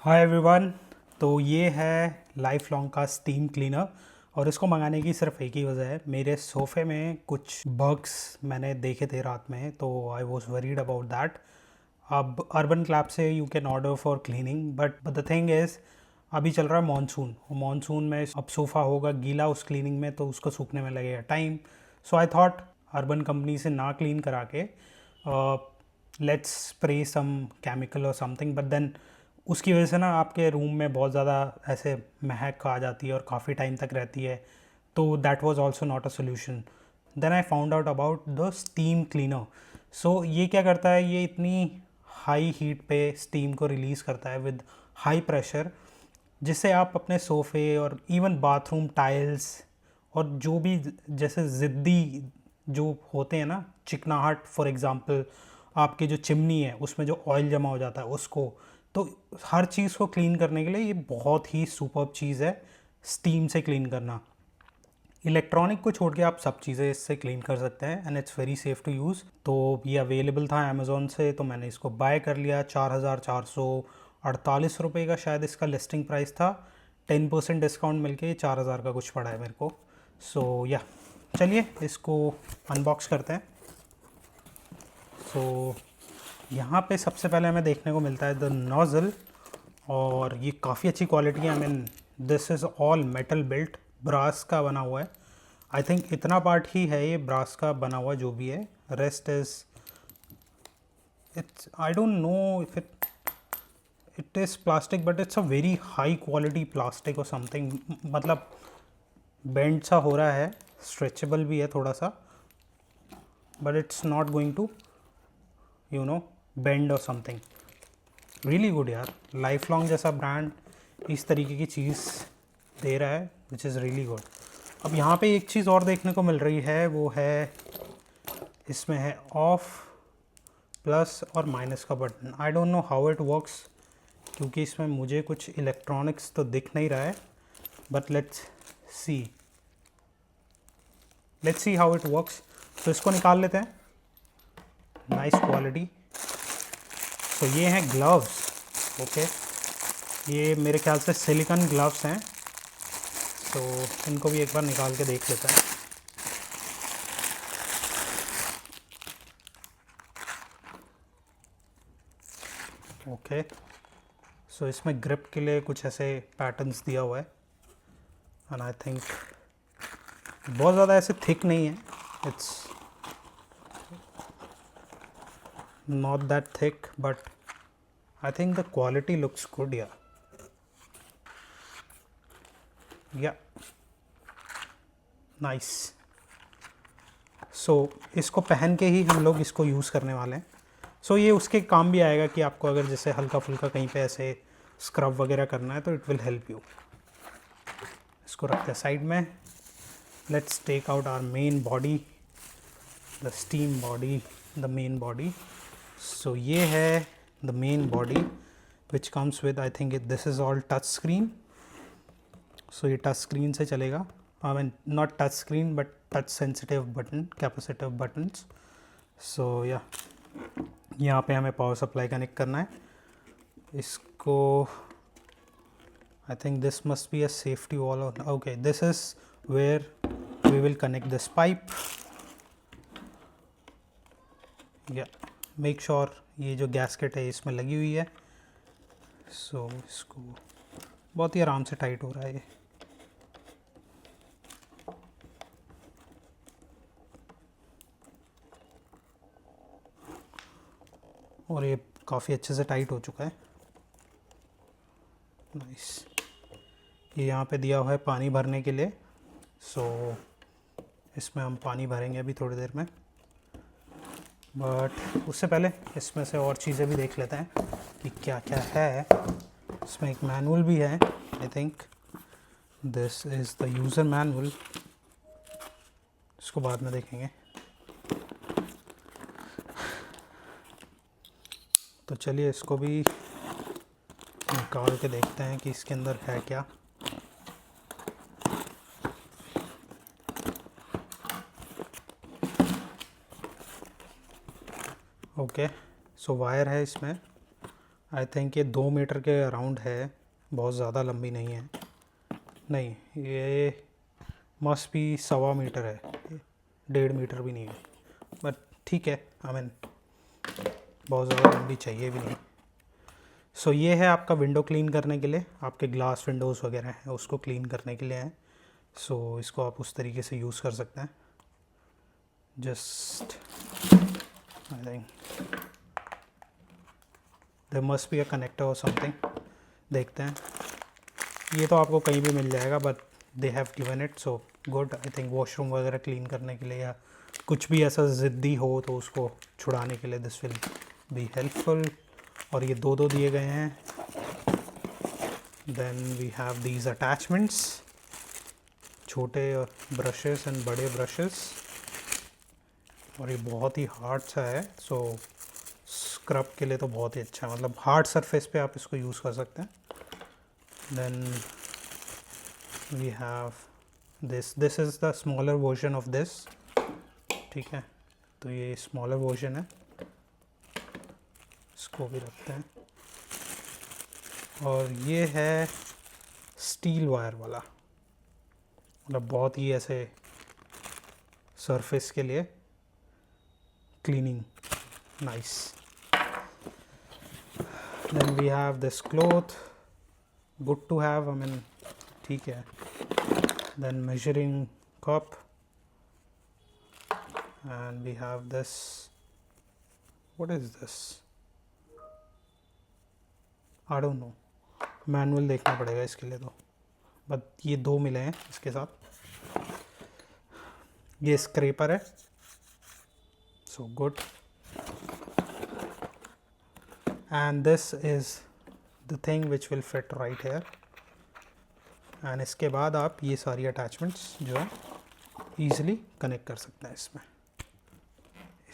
Hi everyone. तो ये है लाइफ लॉन्ग का स्टीम क्लीनर और इसको मंगाने की सिर्फ एक ही वजह है। मेरे सोफ़े में कुछ बग्स मैंने देखे थे रात में, तो I was worried about that. अब अर्बन क्लैब से you can order for cleaning, but the thing is अभी चल रहा है मानसून, और मानसून में अब सोफ़ा होगा गीला उस क्लीनिंग में, तो उसको सूखने में लगेगा time. So I thought urban company से ना क्लीन करा के लेट्स स्प्रे सम केमिकल और समथिंग, बट देन उसकी वजह से ना आपके रूम में बहुत ज़्यादा ऐसे महक आ जाती है और काफ़ी टाइम तक रहती है, तो that was also not a solution. Then I found out about the steam cleaner. So ये क्या करता है, ये इतनी हाई हीट पे स्टीम को रिलीज़ करता है विद हाई प्रेशर, जिससे आप अपने सोफ़े और इवन बाथरूम टाइल्स और जो भी जैसे ज़िद्दी जो होते हैं ना, चिकनाहट फॉर एग्ज़ाम्पल, आपके जो चिमनी है उसमें जो ऑयल जमा हो जाता है उसको, तो हर चीज़ को क्लीन करने के लिए ये बहुत ही सुपर्ब चीज़ है स्टीम से क्लीन करना। इलेक्ट्रॉनिक को छोड़ के आप सब चीज़ें इससे क्लीन कर सकते हैं and it's very safe to use. तो ये अवेलेबल था अमेज़ोन से, तो मैंने इसको बाय कर लिया। 4,448 रुपये का शायद इसका लिस्टिंग प्राइस था। 10% डिस्काउंट मिलके 4,000 का कुछ पड़ा है मेरे को। सो या चलिए इसको अनबॉक्स करते हैं। सो यहाँ पे सबसे पहले हमें देखने को मिलता है द नोज़ल, और ये काफ़ी अच्छी क्वालिटी है। I mean this is all metal built, brass का बना हुआ है। आई थिंक इतना पार्ट ही है ये ब्रास का बना हुआ, जो भी है rest is it's I don't know if it is plastic, but it's a very high quality plastic और समथिंग। मतलब बेंड सा हो रहा है, स्ट्रेचेबल भी है थोड़ा सा, but it's not going to bend और समथिंग। रियली गुड यार, लाइफ लॉन्ग जैसा ब्रांड इस तरीके की चीज़ दे रहा है, विच इज़ रियली गुड। अब यहाँ पे एक चीज़ और देखने को मिल रही है, वो है इसमें है ऑफ प्लस और माइनस का button. I don't know how it works, क्योंकि इसमें मुझे कुछ इलेक्ट्रॉनिक्स तो दिख नहीं रहा है, but let's see how it works. तो इसको निकाल लेते हैं। Nice quality. तो ये हैं ग्लव्स। ओके, ये मेरे ख्याल से सिलिकॉन ग्लव्स हैं, तो इनको भी एक बार निकाल के देख लेते हैं। ओके, सो इसमें ग्रिप के लिए कुछ ऐसे पैटर्न्स दिया हुआ है, एंड आई थिंक बहुत ज़्यादा ऐसे थिक नहीं है, it's not that thick, but I think the quality looks good. या नाइस। सो इसको पहन के ही हम लोग इसको यूज़ करने वाले हैं। सो ये उसके काम भी आएगा कि आपको अगर जैसे हल्का फुल्का कहीं पे ऐसे स्क्रब वगैरह करना है, तो इट विल हेल्प यू। इसको रखते हैं साइड में। Let's take out our main body, the steam body, the main body. So ये है the main body which comes with, I think this is all touch screen. So ये touch screen से चलेगा। I mean not touch screen, but touch sensitive button, capacitive buttons. So या यहाँ पे हमें power supply connect करना है। इसको I think this must be a safety wall. Okay, this is where we will connect this pipe. या make sure ये जो गैसकेट है इसमें लगी हुई है। सो इसको बहुत ही आराम से टाइट हो रहा है ये। और ये काफ़ी अच्छे से टाइट हो चुका है। नाइस। ये यहाँ पे दिया हुआ है पानी भरने के लिए। सो इसमें हम पानी भरेंगे अभी थोड़ी देर में, बट उससे पहले इसमें से और चीज़ें भी देख लेते हैं कि क्या क्या है। इसमें एक मैनुअल भी है। आई think this is the user manual. इसको बाद में देखेंगे। तो चलिए इसको भी निकाल के देखते हैं कि इसके अंदर है क्या। ओके, सो वायर है इसमें, आई थिंक ये 2 मीटर के अराउंड है, बहुत ज़्यादा लंबी नहीं है। नहीं, ये मस्ट भी 1.25 मीटर है, 1.5 मीटर भी नहीं है, बट ठीक है। आई मीन बहुत ज़्यादा लंबी चाहिए भी नहीं। सो ये है आपका विंडो क्लीन करने के लिए, आपके ग्लास विंडोज़ वगैरह हैं उसको क्लीन करने के लिए है। सो इसको आप उस तरीके से यूज़ कर सकते हैं। Just I think there must be a connector और समथिंग, देखते हैं। ये तो आपको कहीं भी मिल जाएगा, but they have given it, so good. I think washroom वगैरह क्लीन करने के लिए या कुछ भी ऐसा ज़िद्दी हो तो उसको छुड़ाने के लिए दिस विल बी हेल्पफुल। और ये 2 दिए गए हैं। Then we have these attachments, छोटे ब्रशेस एंड बड़े ब्रशेस, और ये बहुत ही हार्ड सा है, सो स्क्रब के लिए तो बहुत ही अच्छा है, मतलब हार्ड सरफेस पे आप इसको यूज़ कर सकते हैं। Then we have this is the smaller version of this, ठीक है, तो ये स्मॉलर वर्जन है, इसको भी रखते हैं। और ये है स्टील वायर वाला, मतलब बहुत ही ऐसे सरफेस के लिए cleaning, nice. Then we have this cloth, good to have, I mean ठीक है। Then measuring cup, and we have this, what is this, I don't know, manual देखना पड़ेगा इसके लिए तो, बट ये 2 मिले हैं इसके साथ। ये स्क्रैपर है, so good. And this is the thing which will fit right here. And इसके बाद आप ये सारी अटैचमेंट्स जो है ईज़िली कनेक्ट कर सकते हैं इसमें,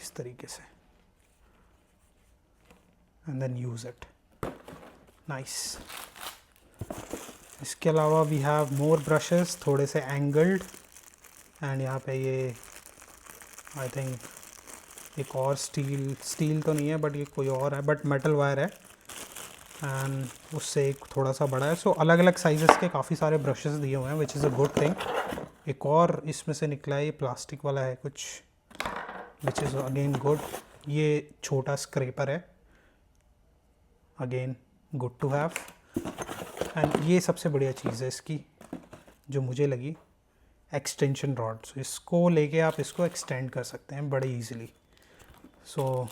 इस तरीके से, and then use it, nice. इसके अलावा वी हैव मोर ब्रशेस, थोड़े से एंगल्ड, एंड यहाँ पे ये आई थिंक एक और स्टील तो नहीं है, बट ये कोई और है, बट मेटल वायर है, एंड उससे एक थोड़ा सा बड़ा है। सो अलग अलग साइजेस के काफ़ी सारे ब्रशेस दिए हुए हैं, which is a good thing. एक और इसमें से निकला है, ये प्लास्टिक वाला है कुछ, विच इज़ अगेन गुड। ये छोटा स्क्रैपर है, again good to have. And ये सबसे बढ़िया चीज़ है इसकी जो मुझे लगी, एक्सटेंशन रॉड। सो इसको लेके आप इसको एक्सटेंड कर सकते हैं बड़े easily. So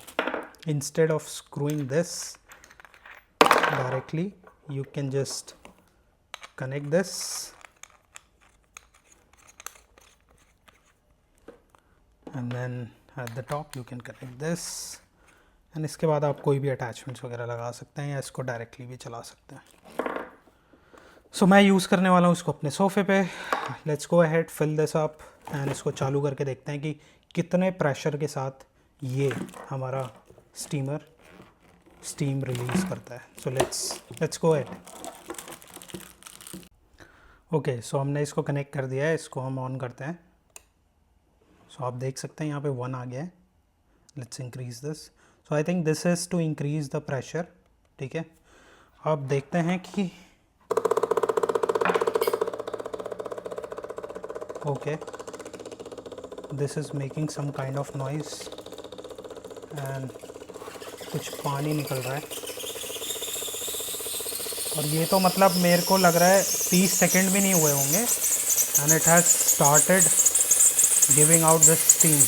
instead of screwing this directly, you can just connect this and then at the top you can connect this, and इसके बाद आप कोई भी अटैचमेंट्स वगैरह लगा सकते हैं या इसको डायरेक्टली भी चला सकते हैं। सो मैं यूज़ करने वाला हूँ इसको अपने सोफ़े पे। Let's go ahead, fill this up, and इसको चालू करके देखते हैं कि कितने प्रेशर के साथ ये हमारा स्टीमर स्टीम रिलीज़ करता है। So let's go ahead. Okay, so हमने इसको कनेक्ट कर दिया है, इसको हम ऑन करते हैं। सो आप देख सकते हैं यहाँ पे 1 आ गया है। Let's increase this. So I think this is to increase the pressure, ठीक है। अब देखते हैं कि okay, this is making some kind of noise and कुछ पानी निकल रहा है, और ये तो मतलब मेरे को लग रहा है 30 सेकेंड भी नहीं हुए होंगे, and it has started giving out this steam.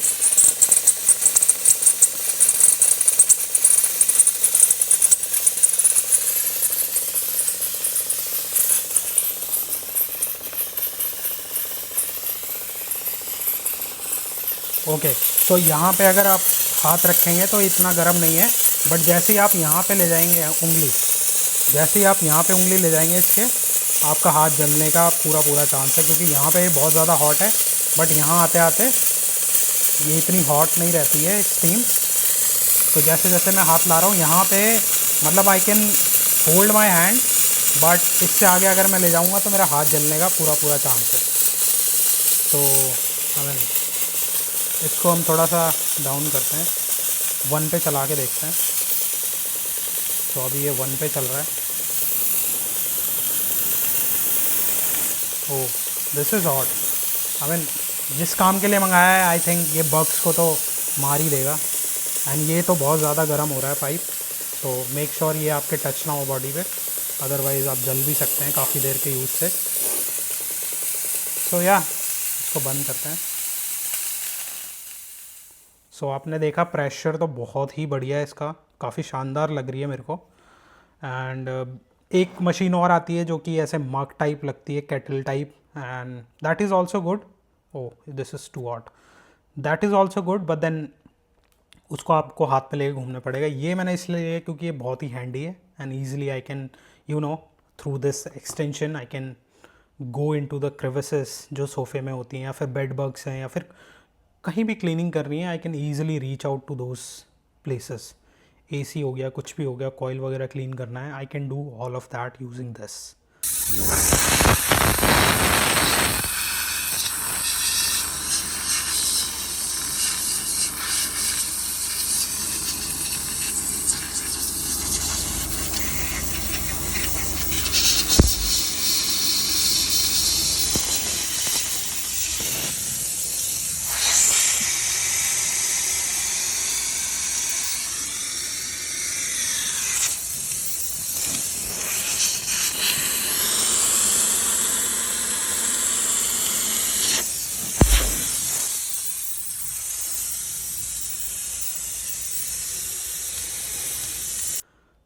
Okay, तो यहाँ पे अगर आप हाथ रखेंगे तो इतना गर्म नहीं है, बट जैसे ही आप यहाँ पे ले जाएंगे उंगली, जैसे ही आप यहाँ पे उंगली ले जाएंगे इसके, आपका हाथ जलने का पूरा चांस है, क्योंकि यहाँ पे बहुत ज़्यादा हॉट है, बट यहाँ आते आते ये इतनी हॉट नहीं रहती है स्टीम। तो जैसे जैसे मैं हाथ ला रहा हूँ यहाँ पे, मतलब I can hold my hand, but इससे आगे अगर मैं ले जाऊँगा तो मेरा हाथ जलने का पूरा चांस है। तो हमें इसको हम थोड़ा सा डाउन करते हैं, 1 पे चला के देखते हैं। तो अभी ये 1 पे चल रहा है। Oh this is hot. I mean जिस काम के लिए मंगाया है आई थिंक ये बग्स को तो मार ही देगा। एंड ये तो बहुत ज़्यादा गर्म हो रहा है पाइप, तो मेक श्योर ये आपके टच ना हो बॉडी पे, अदरवाइज़ आप जल भी सकते हैं काफ़ी देर के यूज़ से। सो या इसको बंद करते हैं। सो आपने देखा प्रेशर तो बहुत ही बढ़िया है इसका, काफ़ी शानदार लग रही है मेरे को। एंड एक मशीन और आती है जो कि ऐसे मग टाइप लगती है, kettle type, and that is also good. Oh this is too hot. That is also good but then उसको आपको हाथ पे लेके घूमना पड़ेगा। ये मैंने इसलिए लिया क्योंकि ये बहुत ही हैंडी है and easily I can through this extension I can go into the crevices जो सोफ़े में होती हैं, या फिर बेड बग्स हैं, या फिर कहीं भी क्लीनिंग करनी है, I can easily reach out to those places. एसी हो गया, कुछ भी हो गया, कॉइल वगैरह क्लीन करना है, I can do all of that using this.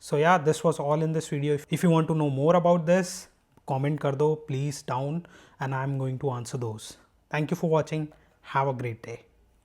So yeah, this was all in this video. If you want to know more about this, comment kar do please down and I'm going to answer those. Thank you for watching. Have a great day.